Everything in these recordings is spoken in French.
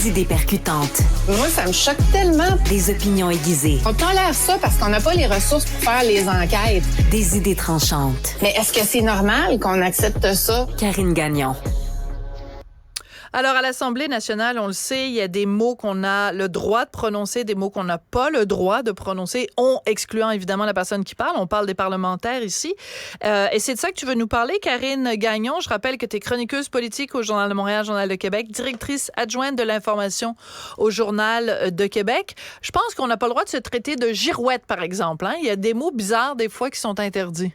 Des idées percutantes. Moi, ça me choque tellement. Des opinions aiguisées. On tolère ça parce qu'on n'a pas les ressources pour faire les enquêtes. Des idées tranchantes. Mais est-ce que c'est normal qu'on accepte ça? Karine Gagnon. Alors, à l'Assemblée nationale, on le sait, il y a des mots qu'on a le droit de prononcer, des mots qu'on n'a pas le droit de prononcer, on excluant évidemment la personne qui parle. On parle des parlementaires ici. Et c'est de ça que tu veux nous parler, Karine Gagnon. Je rappelle que tu es chroniqueuse politique au Journal de Montréal, Journal de Québec, directrice adjointe de l'information au Journal de Québec. Je pense qu'on n'a pas le droit de se traiter de girouette, par exemple. Hein? Il y a des mots bizarres, des fois, qui sont interdits.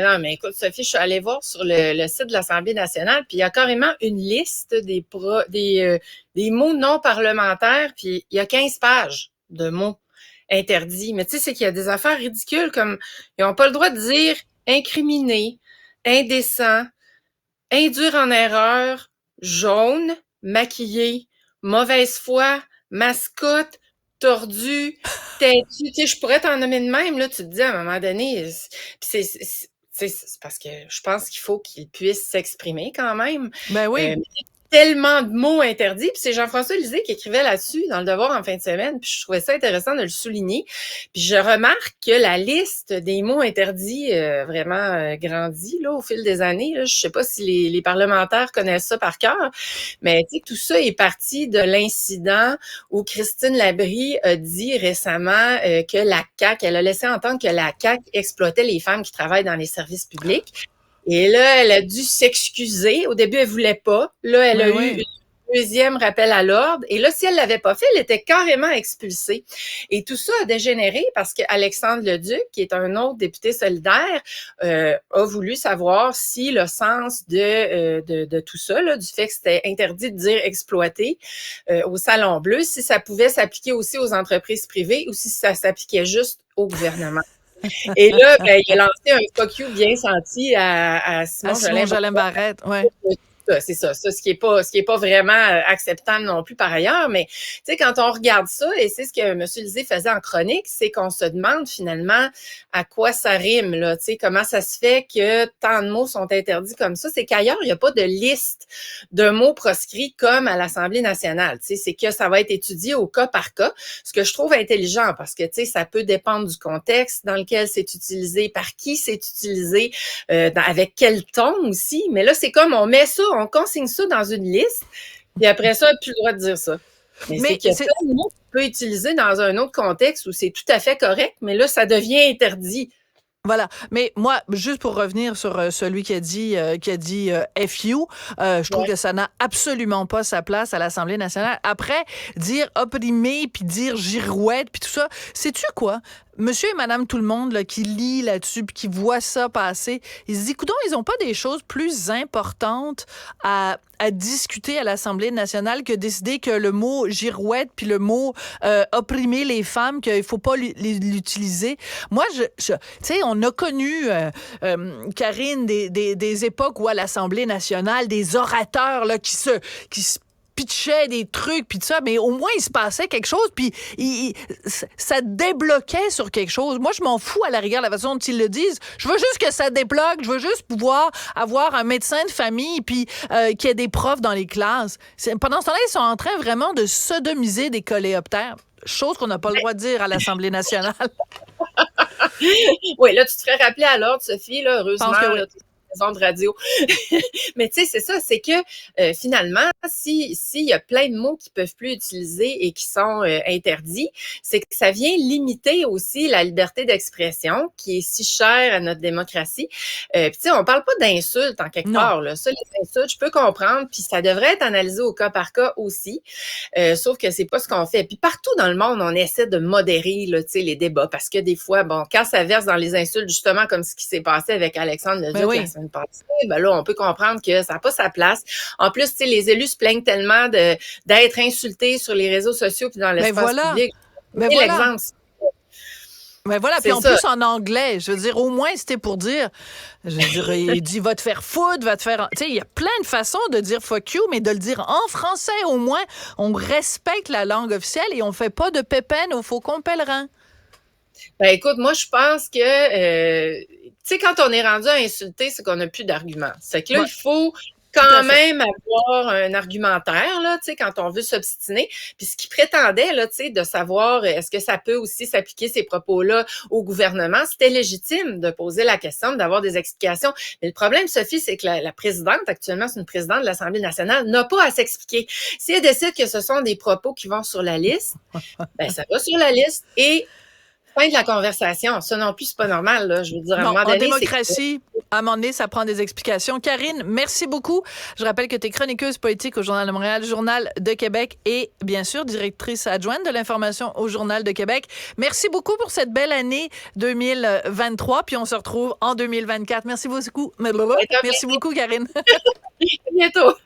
Non, mais écoute, Sophie, je suis allée voir sur le site de l'Assemblée nationale, puis il y a carrément une liste des mots non parlementaires, puis il y a 15 pages de mots interdits. Mais tu sais, c'est qu'il y a des affaires ridicules, comme ils n'ont pas le droit de dire incriminer, indécent, induire en erreur, jaune, maquillé, mauvaise foi, mascotte, tordu, têtu. Tu sais, je pourrais t'en nommer de même, là, tu te dis à un moment donné, c'est parce que je pense qu'il faut qu'il puisse s'exprimer quand même. Ben oui. Tellement de mots interdits. Puis c'est Jean-François Lisée qui écrivait là-dessus dans Le Devoir en fin de semaine. Puis je trouvais ça intéressant de le souligner. Puis je remarque que la liste des mots interdits vraiment grandit là, au fil des années. Là. Je sais pas si les parlementaires connaissent ça par cœur, mais tu sais, tout ça est parti de l'incident où Christine Labrie a dit récemment que la CAQ, elle a laissé entendre que la CAQ exploitait les femmes qui travaillent dans les services publics. Et là, elle a dû s'excuser. Au début, elle voulait pas. Là, elle a eu un deuxième rappel à l'ordre. Et là, si elle l'avait pas fait, elle était carrément expulsée. Et tout ça a dégénéré parce qu'Alexandre Leduc, qui est un autre député solidaire, a voulu savoir si le sens de tout ça, là, du fait que c'était interdit de dire exploiter au Salon Bleu, si ça pouvait s'appliquer aussi aux entreprises privées ou si ça s'appliquait juste au gouvernement. Et là, ben, il a lancé un fuck you bien senti à Simon Jolin Barrette, ouais. C'est ça, ce qui est pas vraiment acceptable non plus par ailleurs, mais tu sais quand on regarde ça et c'est ce que M. Lisée faisait en chronique, c'est qu'on se demande finalement à quoi ça rime là, tu sais comment ça se fait que tant de mots sont interdits comme ça, c'est qu'ailleurs il n'y a pas de liste de mots proscrits comme à l'Assemblée nationale, tu sais c'est que ça va être étudié au cas par cas, ce que je trouve intelligent parce que tu sais ça peut dépendre du contexte dans lequel c'est utilisé, par qui c'est utilisé, avec quel ton aussi, mais là c'est comme on met ça, on consigne ça dans une liste, puis après ça, on n'a plus le droit de dire ça. Mais c'est qu'il y a plein de mots qu'on peut utiliser dans un autre contexte où c'est tout à fait correct, mais là, ça devient interdit. Voilà. Mais moi, juste pour revenir sur celui qui a dit FU, je trouve que ça n'a absolument pas sa place à l'Assemblée nationale. Après, dire opprimer, puis dire girouette, puis tout ça, sais-tu quoi? Monsieur et madame tout le monde là, qui lit là-dessus puis qui voit ça passer, ils se disent, coudonc, ils n'ont pas des choses plus importantes à discuter à l'Assemblée nationale que décider que le mot girouette puis le mot opprimer les femmes, qu'il faut pas l'utiliser. Moi, tu sais, on a connu, Karine, des époques où à l'Assemblée nationale, des orateurs là, qui se pitchait des trucs puis tout ça, mais au moins il se passait quelque chose puis ça débloquait sur quelque chose. Moi je m'en fous à la rigueur de la façon dont ils le disent. Je veux juste que ça débloque, je veux juste pouvoir avoir un médecin de famille puis qu'il y ait des profs dans les classes. Pendant ce temps-là, ils sont en train vraiment de sodomiser des coléoptères. Chose qu'on n'a pas le droit de dire à l'Assemblée nationale. Oui, là tu te ferais rappeler à l'ordre, Sophie, là, heureusement. Je pense que oui. Là, de radio. Mais tu sais, c'est ça, c'est que finalement, s'il y a plein de mots qui peuvent plus utiliser et qui sont interdits, c'est que ça vient limiter aussi la liberté d'expression qui est si chère à notre démocratie. Puis tu sais, on parle pas d'insultes en quelque part, là. Ça, les insultes, je peux comprendre, puis ça devrait être analysé au cas par cas aussi. Sauf que c'est pas ce qu'on fait. Puis partout dans le monde, on essaie de modérer là, tu sais, les débats parce que des fois, bon, quand ça verse dans les insultes, justement comme ce qui s'est passé avec Alexandre Leduc la semaine passée, ben là, on peut comprendre que ça n'a pas sa place. En plus, tu sais, les élus se plaignent tellement d'être insultés sur les réseaux sociaux puis dans l'espace public. L'exemple. Mais voilà, puis en plus en anglais, je veux dire, au moins c'était pour dire, je veux dire, il dit va te faire foutre, va te faire, tu sais, il y a plein de façons de dire fuck you, mais de le dire en français au moins, on respecte la langue officielle et on fait pas de pépène au faucon pèlerin. Ben écoute, moi je pense que tu sais quand on est rendu à insulter, c'est qu'on n'a plus d'arguments. C'est que là il faut quand même avoir un argumentaire, là, tu sais, quand on veut s'obstiner. Puis ce qu'il prétendait, là, tu sais, de savoir est-ce que ça peut aussi s'appliquer ces propos-là au gouvernement, c'était légitime de poser la question, d'avoir des explications. Mais le problème, Sophie, c'est que la présidente, actuellement, c'est une présidente de l'Assemblée nationale, n'a pas à s'expliquer. Si elle décide que ce sont des propos qui vont sur la liste, ben ça va sur la liste et fin de la conversation. Ça non plus, c'est pas normal, là. Je veux dire, à un moment donné, en démocratie, à un moment donné, ça prend des explications. Karine, merci beaucoup. Je rappelle que tu es chroniqueuse politique au Journal de Montréal, Journal de Québec et, bien sûr, directrice adjointe de l'information au Journal de Québec. Merci beaucoup pour cette belle année 2023, puis on se retrouve en 2024. Merci beaucoup. Merci beaucoup, Karine. À bientôt.